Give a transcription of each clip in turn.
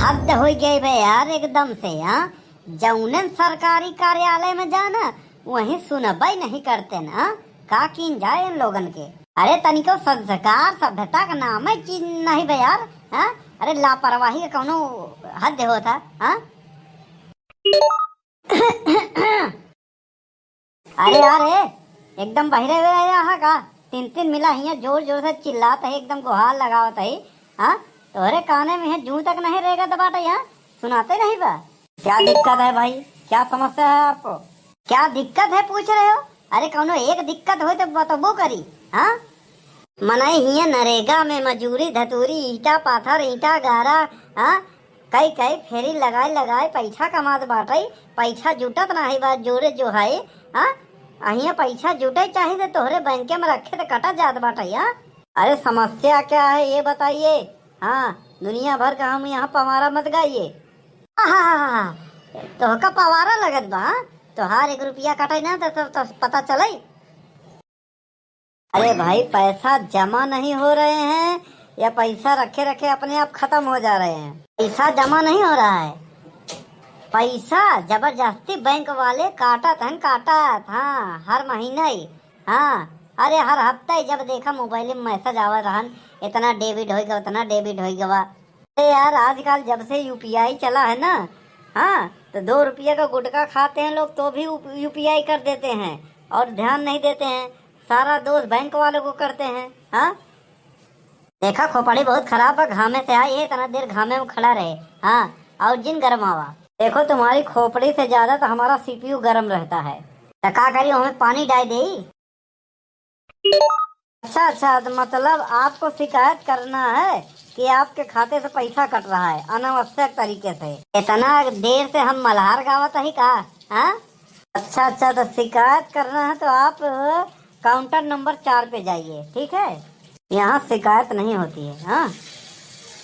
हद हो गई बे यार एकदम से। हाँ, जौनन सरकारी कार्यालय में जाना वहीं सुनवाई नहीं करते ना। का कीन जाए इन लोगन के। अरे तनिको संस्कार सभ्यता का नाम है चीज नहीं बे यार। हाँ, अरे लापरवाही का कोनो हद होता। हाँ अरे यार एकदम बहिरे हुए यहाँ का तीन तीन मिला हिया जोर जोर से चिल्लात है, एकदम गुहार लगावत है। हाँ, तोहरे काने में है जूं तक नहीं रहेगा दबाटा यहाँ सुनाते नहीं बा। क्या दिक्कत है भाई, क्या समस्या है आपको, क्या दिक्कत है पूछ रहे हो? अरे कौनो एक दिक्कत हो तो बतबो करी। हाँ, मनाई हिया नरेगा में मजूरी धतूरी ईटा पाथर ईटा गारा। हाँ, कई कई फेरी लगाए लगाए पैसा कमात बाटई, पैसा जुटत नहीं बा जोरे जो है। हाँ, अहिया पैसा जुटे चाहिए तो तोहरे बैंक में रखे तो कटा जात बाटई। हाँ, अरे समस्या क्या है ये बताइए। हाँ, दुनिया भर का हम यहाँ पवारा मत गाइए। तो का पवारा लगत बा। तो हर 1 रुपया कटे ना तो पता चले। अरे भाई पैसा जमा नहीं हो रहे हैं या पैसा रखे रखे अपने आप खत्म हो जा रहे हैं? पैसा जमा नहीं हो रहा है, पैसा जबरदस्ती बैंक वाले काटत हैं काटत। हाँ, हर महीना ही। हाँ, अरे हर हफ्ता ही जब देखा मोबाइल में मैसेज आवा रहन इतना डेबिट होगा उतना डेबिट होगा। अरे यार आजकल जब से यूपीआई चला है ना, हाँ, तो 2 रुपये का गुटखा खाते हैं लोग तो भी यूपीआई कर देते हैं और ध्यान नहीं देते हैं। सारा दोस्त बैंक वालों को करते हैं। हाँ, देखा खोपड़ी बहुत खराब है, घामे से आई है इतना देर घामे में खड़ा रहे। हाँ, और जिन गर्म आवा देखो तुम्हारी खोपड़ी से ज्यादा तो हमारा सीपीयू गर्म रहता है। तो का करियो हमें पानी डाल दे। अच्छा, तो मतलब आपको शिकायत करना है कि आपके खाते से पैसा कट रहा है अनावश्यक तरीके से। इतना देर से हम मल्हार गावत ही का। हाँ, अच्छा, तो शिकायत करना है तो आप काउंटर नंबर 4 पे जाइए, ठीक है? यहाँ शिकायत नहीं होती है। हाँ,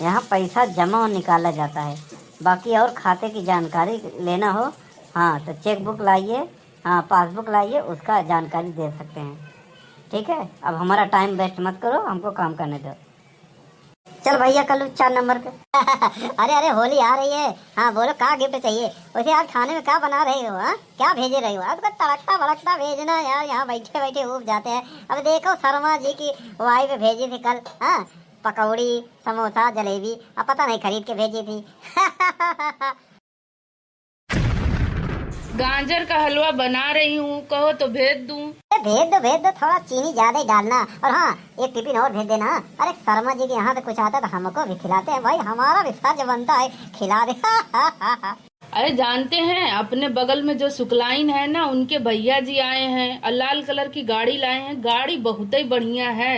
यहाँ पैसा जमा और निकाला जाता है। बाकी और खाते की जानकारी लेना हो, हाँ, तो चेक बुक लाइए, हाँ, पासबुक लाइए, उसका जानकारी दे सकते हैं, ठीक है? अब हमारा टाइम वेस्ट मत करो, हमको काम करने दो। चल भैया कल 4 नंबर पे। अरे होली आ रही है। हाँ बोलो, क्या गिफ्ट चाहिए? वैसे आज खाने में क्या बना रही हो? हाँ, क्या भेजे रही हो? आज तो तड़कता भड़कता भेजना यार, यहाँ बैठे बैठे ऊब जाते हैं। अब देखो शर्मा जी की वाइफ भेजी थी कल। हाँ, पकौड़ी समोसा जलेबी, अब पता नहीं खरीद के भेजी थी। गाजर का हलवा बना रही हूँ, कहो तो भेज दूँ? भेज दो, थोड़ा चीनी ज्यादा ही डालना। और हाँ, एक टिफिन और भेज देना। अरे शर्मा जी के यहाँ से कुछ आता तो हमको भी खिलाते हैं भाई, हमारा भी फर्ज बनता है खिला दे। अरे जानते हैं अपने बगल में जो सुकलाइन है ना, उनके भैया जी आए हैं और लाल कलर की गाड़ी लाए हैं। गाड़ी बहुत ही बढ़िया है।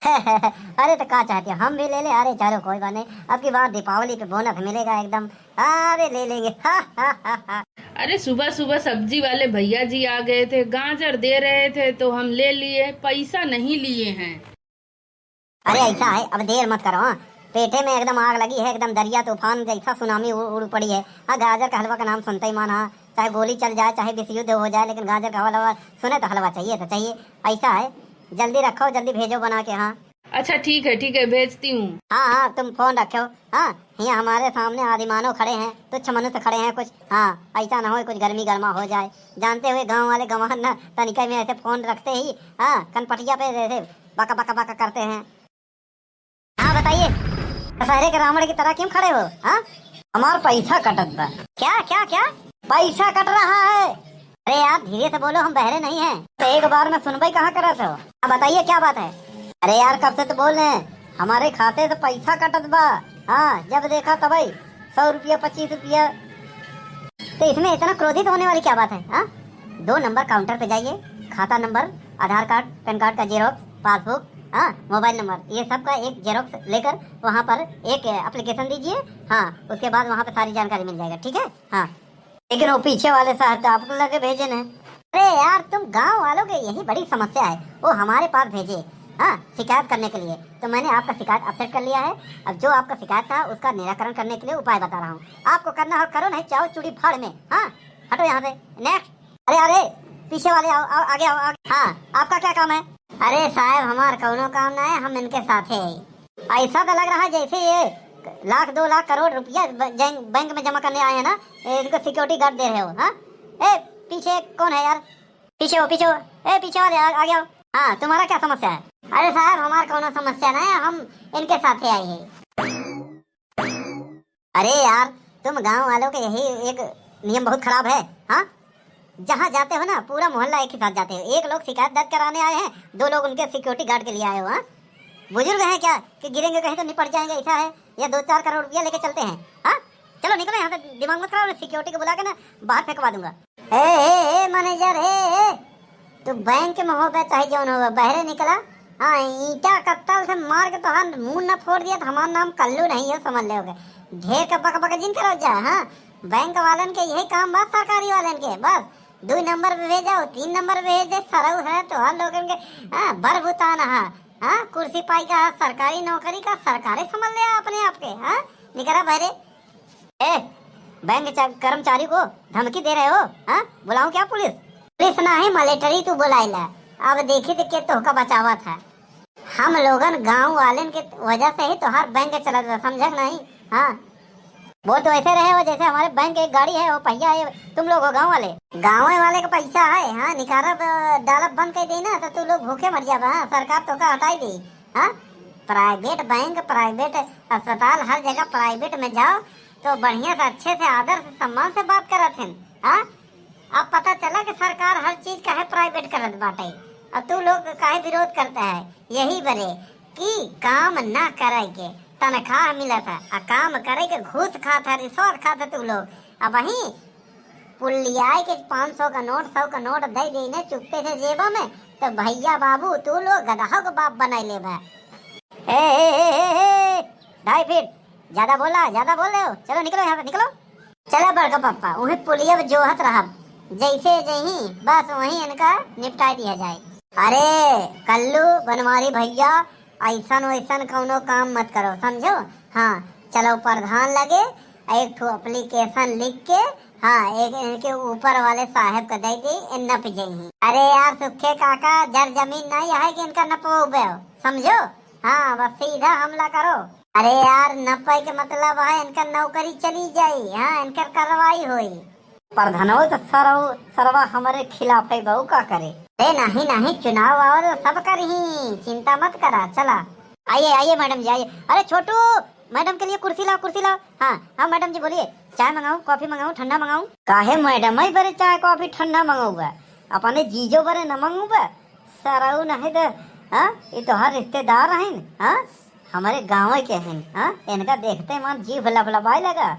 अरे तो क्या चाहते हैं, हम भी ले ले? अरे चलो कोई बात नहीं, अब की बार दीपावली पे बोनस मिलेगा एकदम। अरे ले लेंगे। अरे सुबह सुबह सब्जी वाले भैया जी आ गए थे, गाजर दे रहे थे तो हम ले लिए, पैसा नहीं लिए हैं। अरे ऐसा है, अब देर मत करो। हाँ, पेटे में एकदम आग लगी है, एकदम दरिया तूफान जैसा सुनामी उड़ पड़ी है। हाँ, गाजर का हलवा का नाम सुनते ही माना, चाहे गोली चल जाए चाहे विश्व युद्ध हो जाए, लेकिन गाजर का हलवा सुने तो हलवा चाहिए तो चाहिए। ऐसा है, जल्दी रखो, जल्दी भेजो बना के। हाँ अच्छा ठीक है भेजती हूँ। हाँ, तुम फोन रखो। हाँ, यहाँ हमारे सामने आदिमानव खड़े हैं, तुच्छ मनुष्य खड़े हैं कुछ। हाँ, ऐसा ना हो कुछ गर्मी गर्मा हो जाए। जानते हुए गांव वाले गंवार ना तनिका में ऐसे फोन रखते ही, हाँ, कनपटिया पे ऐसे बका बका बका करते हैं। हाँ बताइए, दशहरे के रावण की तरह क्यों खड़े हो? हाँ, हमारा पैसा कटत बा। क्या क्या क्या पैसा कट रहा है? अरे यार धीरे से बोलो, हम बहरे नहीं हैं। तो एक बार में सुनवाई कहाँ करत हो? हाँ बताइए क्या बात है? अरे यार कब से तो बोल रहे हैं, हमारे खाते से पैसा कटत बा। हाँ, जब देखा तब 100 रुपया 25 रुपया। तो इसमें इतना क्रोधित होने वाली क्या बात है? हाँ, 2 नंबर काउंटर पे जाइए, खाता नंबर, आधार कार्ड, पैन कार्ड का जेरोक्स, पासबुक, हाँ, मोबाइल नंबर, ये सब का एक जेरोक्स लेकर वहाँ पर एक एप्लीकेशन दीजिए। हाँ, उसके बाद वहाँ पे सारी जानकारी मिल जाएगा, ठीक है? हाँ, लेकिन वो पीछे वाले साहब तो आपको लगे भेजे न। अरे यार तुम गाँव वालों के यही बड़ी समस्या है, वो हमारे पास भेजे। हाँ, शिकायत करने के लिए। तो मैंने आपका शिकायत एक्सेप्ट कर लिया है। अब जो आपका शिकायत था उसका निराकरण करने के लिए उपाय बता रहा हूँ। आपको करना है करो, नहीं चाहो चूड़ी फाड़ में। हाँ, हटो यहाँ से। नेक्स्ट। अरे पीछे वाले आओ, आगे आओ आगे। हाँ, आपका क्या काम है? अरे साहब हमारा कौनो काम ना है, हम इनके साथ है। ऐसा तो लग रहा है जैसे ये लाख 2 लाख करोड़ रुपया बैंक में जमा करने आए हैं ना, इनको सिक्योरिटी गार्ड दे रहे हो? हाँ, ए पीछे कौन है यार? पीछे हो, पीछे हो, ए पीछे वाले आ गया। हाँ, तुम्हारा क्या समस्या है? अरे साहब, हमारा कोनो समस्या नहीं है, हम इनके साथ आए हैं। अरे यार, तुम गांव वालों के यही एक नियम बहुत खराब है। हाँ, जहाँ जाते हो ना पूरा मोहल्ला एक ही साथ जाते हो। एक लोग शिकायत दर्ज कराने आए हैं, 2 लोग उनके सिक्योरिटी गार्ड के लिए आए हो। हाँ, बुजुर्ग हैं क्या कि गिरेंगे कहीं तो निपट जाएंगे, ऐसा है? या 2-4 करोड़ रुपया लेके चलते हैं? हाँ, चलो निकलो यहाँ से, दिमाग मत खराब, सिक्योरिटी को बुला के ना बाहर फेंकवा दूंगा। ए मैनेजर, तू बैंक में हो बे चाहे जौन हो, बहरे निकला। हाँ, ईटा कत्तल से मार के तो मुंह न फोड़ दिया तो हमारा नाम कल्लू नहीं है, समझ ले। ढेर का बक जिन करो जा। हाँ, बैंक वालन के यही काम बस, सरकारी वालन के बस 2 नंबर पे भेजाओ, 3 नंबर पे भेज दे, सरऊ है तो हर लोगन के। हाँ, बरबुताना। हाँ, कुर्सी पाई का, सरकारी नौकरी का, सरकारे समझ ले अपने आप के। हाँ, निकला बहरे। ए, बैंक कर्मचारी को धमकी दे रहे हो? हाँ, बुलाऊं क्या पुलिस? पुलिस ना है, मिलिट्री तू बुलाइला। अब देखी तो के तो का बचावा था। हम लोगन गांव वाले के वजह से ही तो हर बैंक चला था, समझ नहीं? हाँ, वो तो ऐसे रहे हो जैसे हमारे बैंक एक गाड़ी है, वो पहिया है, तुम लोग हो गांव वाले का पैसा है। हाँ, निकाला डालब बंद कर दी ना तो तू लोग भूखे मर जाबा। हाँ, सरकार तो का हटाई दी। हाँ, प्राइवेट बैंक, प्राइवेट अस्पताल, हर जगह प्राइवेट में जाओ तो बढ़िया से, अच्छे से, आदर से, सम्मान से बात करत हैं। हाँ, अब पता चला कि सरकार हर चीज काहे प्राइवेट करत बाटे, और तू लोग काहे विरोध करता है? यही बरे कि काम ना करे के तनख्वाह मिला था, और काम करे के घूस खाता, रिश्वत खाता तू लोग। अब वही पुलियाई के 500 का नोट, 100 का नोट दे देने चुप्पे से जेबा में, तो भैया बाबू तू लोग गधा को बाप बनाई ले बा। 2.5 फीट ज्यादा बोल रहे हो। चलो निकलो यहाँ से, निकलो। चलो बड़का पप्पा, वही पुलिया जोहत रहा, जैसे जही बस वही इनका निपटा दिया जाए। अरे कल्लू बनवारी भैया, ऐसन वैसन कौनो काम मत करो, समझो? हाँ, चलो प्रधान लगे, एक ठो एप्लीकेशन लिख के, हाँ, एक इनके ऊपर वाले साहब का दे दी, इन नप जाही। अरे यार सुखे काका, जर जमीन नहीं है कि इनका नपो, समझो? हाँ, बस सीधा हमला करो। अरे यार, नपे के मतलब है इनका नौकरी चली जाई। हाँ, इनकर कार्रवाई हुई। प्रधानो तो सरवा हमारे खिलाफ है, बहू का करे? नहीं, चुनाव आओ तो सब कर ही, चिंता मत करा। चला, आइए मैडम जी, आइए। अरे छोटू, मैडम के लिए कुर्सी लाओ। हाँ मैडम जी बोलिए, चाय मंगाऊं, कॉफी मंगाऊं, ठंडा मंगाऊं? काहे मैडम, मैं बरे चाय कॉफी ठंडा मंगाऊंगा, अपने जीजो बरे न मंगाऊंगा? सराऊ नहीं तो, हाँ, ये तो हर रिश्तेदार हैं। हाँ, हमारे गाँव के हैं। हाँ, इनका देखते मन जीभ लबलबाए लगा।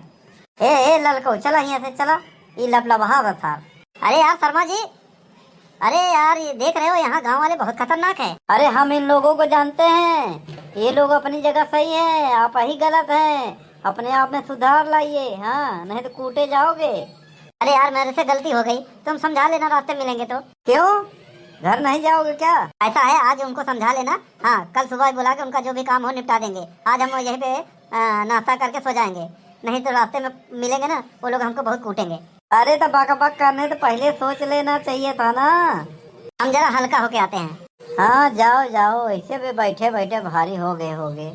ए ललको, चला यहाँ से, चला, ये लबलबा बस। अरे यार शर्मा जी, अरे यार ये देख रहे हो, यहाँ गांव वाले बहुत खतरनाक है। अरे हम इन लोगों को जानते हैं, ये लोग अपनी जगह सही है, आप ही गलत हैं, अपने आप में सुधार लाइए। हाँ, नहीं तो कूटे जाओगे। अरे यार मेरे से गलती हो गई, तुम समझा लेना, रास्ते मिलेंगे तो। क्यों, घर नहीं जाओगे क्या? ऐसा है, आज उनको समझा लेना। हाँ, कल सुबह बुला के उनका जो भी काम हो निपटा देंगे। आज हम यहीं पे नाश्ता करके सो जाएंगे, नहीं तो रास्ते में मिलेंगे ना, वो लोग हमको बहुत कूटेंगे। अरे तो बक करने तो पहले सोच लेना चाहिए था ना। हम जरा हल्का होके आते हैं। हाँ, जाओ, ऐसे भी बैठे भारी हो गए।